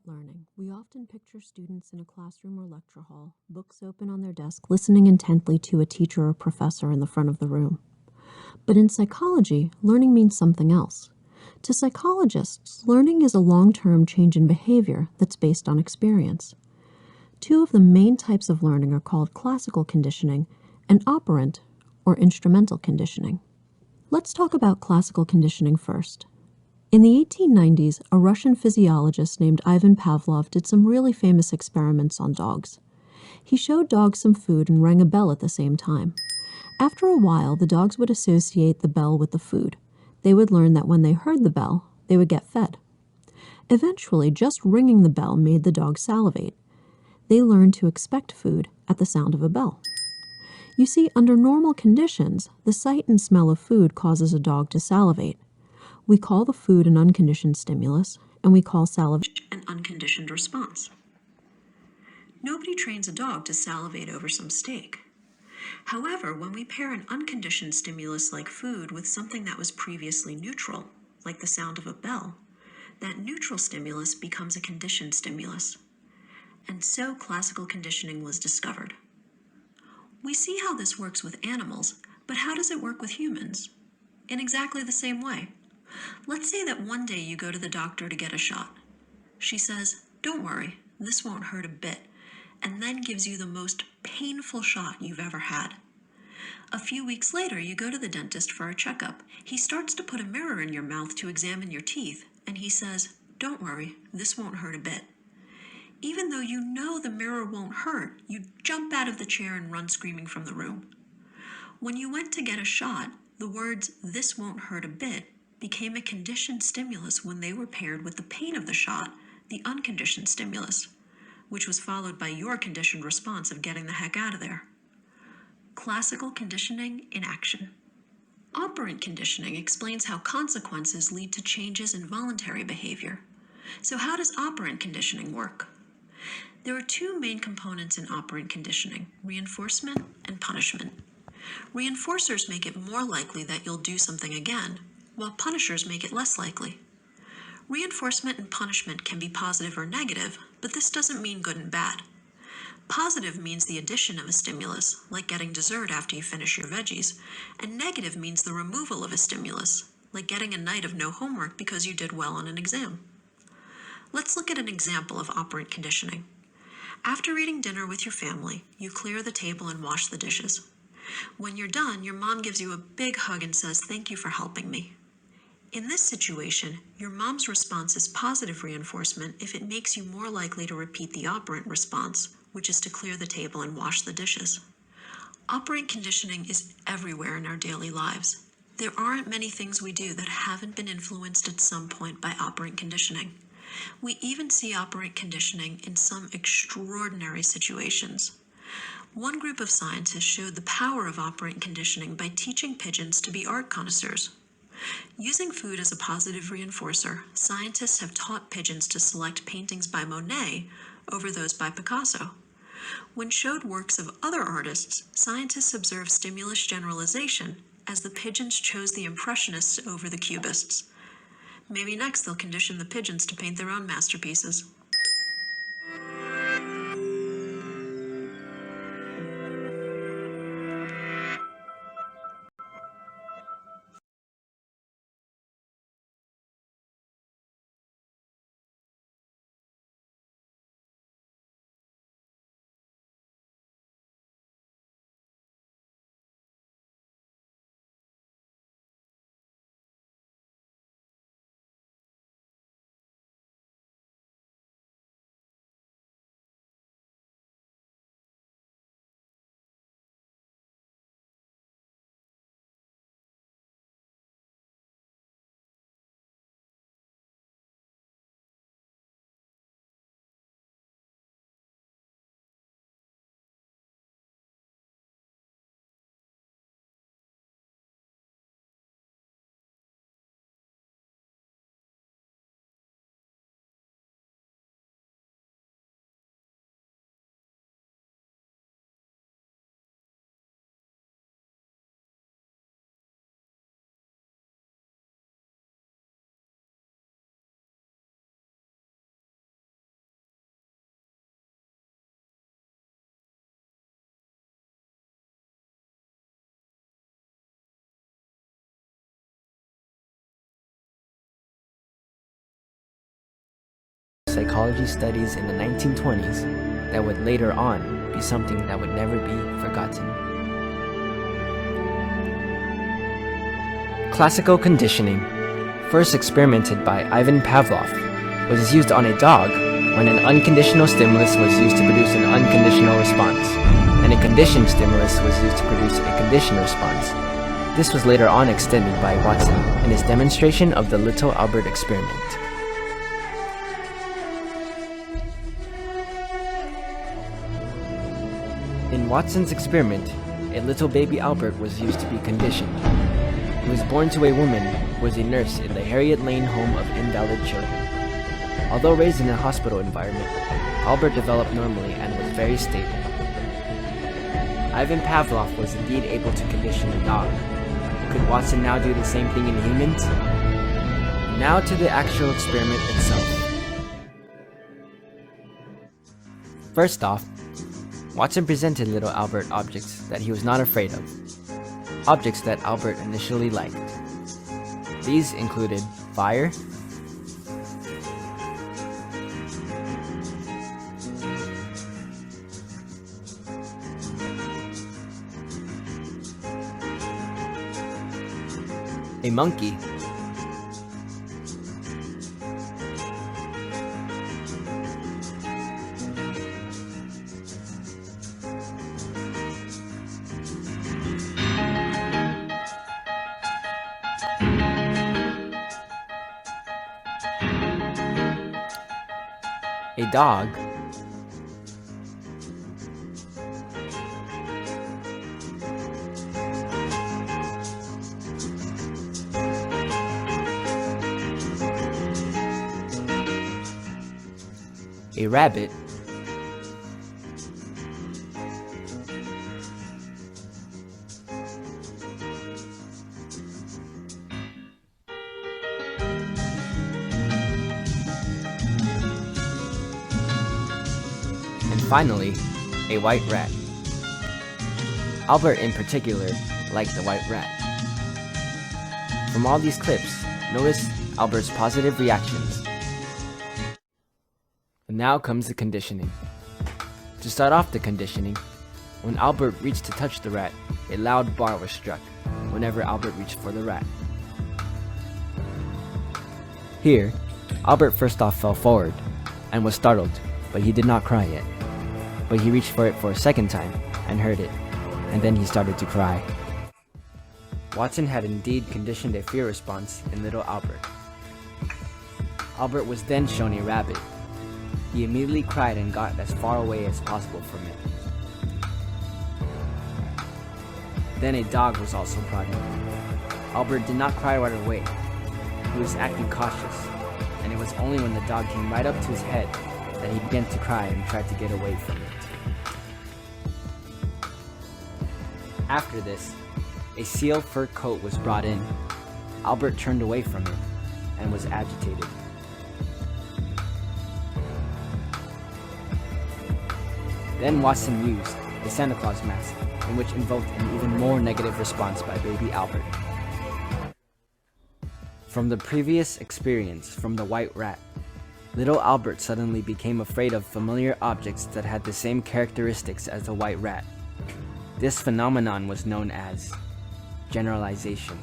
learning, we often picture students in a classroom or lecture hall, books open on their desk, listening intently to a teacher or professor in the front of the room. But in psychology, learning means something else. To psychologists, learning is a long-term change in behavior that's based on experience. Two of the main types of learning are called classical conditioning and operant or instrumental conditioning. Let's talk about classical conditioning first. In the 1890s, a Russian physiologist named Ivan Pavlov did some really famous experiments on dogs. He showed dogs some food and rang a bell at the same time. After a while, the dogs would associate the bell with the food. They would learn that when they heard the bell, they would get fed. Eventually, just ringing the bell made the dogs salivate. They learned to expect food at the sound of a bell. You see, under normal conditions, the sight and smell of food causes a dog to salivate. We call the food an unconditioned stimulus, and we call salivation an unconditioned response. Nobody trains a dog to salivate over some steak. However, when we pair an unconditioned stimulus like food with something that was previously neutral, like the sound of a bell, that neutral stimulus becomes a conditioned stimulus. And so classical conditioning was discovered. We see how this works with animals, but how does it work with humans? In exactly the same way. Let's say that one day you go to the doctor to get a shot. She says, "Don't worry, this won't hurt a bit," and then gives you the most painful shot you've ever had. A few weeks later, you go to the dentist for a checkup. He starts to put a mirror in your mouth to examine your teeth, and he says, "Don't worry, this won't hurt a bit." Even though you know the mirror won't hurt, you jump out of the chair and run screaming from the room. When you went to get a shot, the words, "this won't hurt a bit," became a conditioned stimulus when they were paired with the pain of the shot, the unconditioned stimulus, which was followed by your conditioned response of getting the heck out of there. Classical conditioning in action. Operant conditioning explains how consequences lead to changes in voluntary behavior. So how does operant conditioning work? There are two main components in operant conditioning: reinforcement and punishment. Reinforcers make it more likely that you'll do something again, while punishers make it less likely. Reinforcement and punishment can be positive or negative, but this doesn't mean good and bad. Positive means the addition of a stimulus, like getting dessert after you finish your veggies, and negative means the removal of a stimulus, like getting a night of no homework because you did well on an exam. Let's look at an example of operant conditioning. After eating dinner with your family, you clear the table and wash the dishes. When you're done, your mom gives you a big hug and says, "Thank you for helping me." In this situation, your mom's response is positive reinforcement if it makes you more likely to repeat the operant response, which is to clear the table and wash the dishes. Operant conditioning is everywhere in our daily lives. There aren't many things we do that haven't been influenced at some point by operant conditioning. We even see operant conditioning in some extraordinary situations. One group of scientists showed the power of operant conditioning by teaching pigeons to be art connoisseurs. Using food as a positive reinforcer, scientists have taught pigeons to select paintings by Monet over those by Picasso. When showed works of other artists, scientists observed stimulus generalization as the pigeons chose the Impressionists over the Cubists. Maybe next they'll condition the pigeons to paint their own masterpieces. psychology studies in the 1920s that would later on be something that would never be forgotten. Classical conditioning, first experimented by Ivan Pavlov, was used on a dog when an unconditional stimulus was used to produce an unconditional response, and a conditioned stimulus was used to produce a conditioned response. This was later on extended by Watson in his demonstration of the Little Albert experiment. In Watson's experiment, a little baby Albert was used to be conditioned. He was born to a woman who was a nurse in the Harriet Lane Home of Invalid Children. Although raised in a hospital environment, Albert developed normally and was very stable. Ivan Pavlov was indeed able to condition a dog. Could Watson now do the same thing in humans? Now to the actual experiment itself. First off, Watson presented little Albert objects that he was not afraid of. Objects that Albert initially liked. These included fire, a monkey, a dog, a rabbit, and finally, a white rat. Albert in particular liked the white rat. From all these clips, notice Albert's positive reactions. And now comes the conditioning. To start off the conditioning, when Albert reached to touch the rat, a loud bar was struck whenever Albert reached for the rat. Here, Albert first off fell forward and was startled, but he did not cry yet. But he reached for it for a second time and heard it, and then he started to cry. Watson had indeed conditioned a fear response in little Albert. Albert was then shown a rabbit. He immediately cried and got as far away as possible from it. Then a dog was also brought in. Albert did not cry right away. He was acting cautious, and it was only when the dog came right up to his head that he began to cry and tried to get away from it. After this, a seal fur coat was brought in. Albert turned away from it and was agitated. Then Watson used a Santa Claus mask, in which invoked an even more negative response by baby Albert. From the previous experience from the white rat, little Albert suddenly became afraid of familiar objects that had the same characteristics as the white rat. This phenomenon was known as generalization.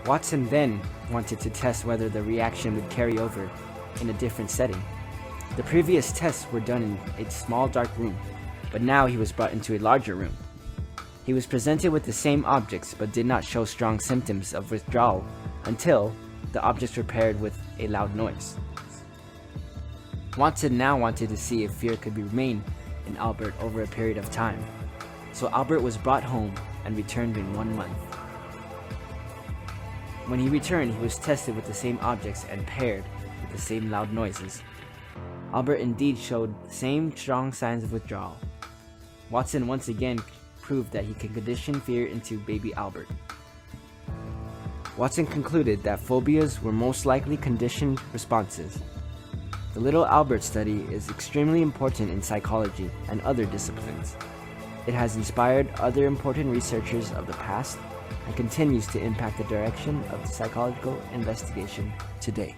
Watson then wanted to test whether the reaction would carry over in a different setting. The previous tests were done in a small dark room, but now he was brought into a larger room. He was presented with the same objects but did not show strong symptoms of withdrawal until the objects were paired with a loud noise. Watson now wanted to see if fear could remain in Albert over a period of time, so Albert was brought home and returned in 1 month. When he returned, he was tested with the same objects and paired with the same loud noises. Albert indeed showed the same strong signs of withdrawal. Watson once again proved that he could condition fear into baby Albert. Watson concluded that phobias were most likely conditioned responses. The little Albert study is extremely important in psychology and other disciplines. It has inspired other important researchers of the past and continues to impact the direction of psychological investigation today.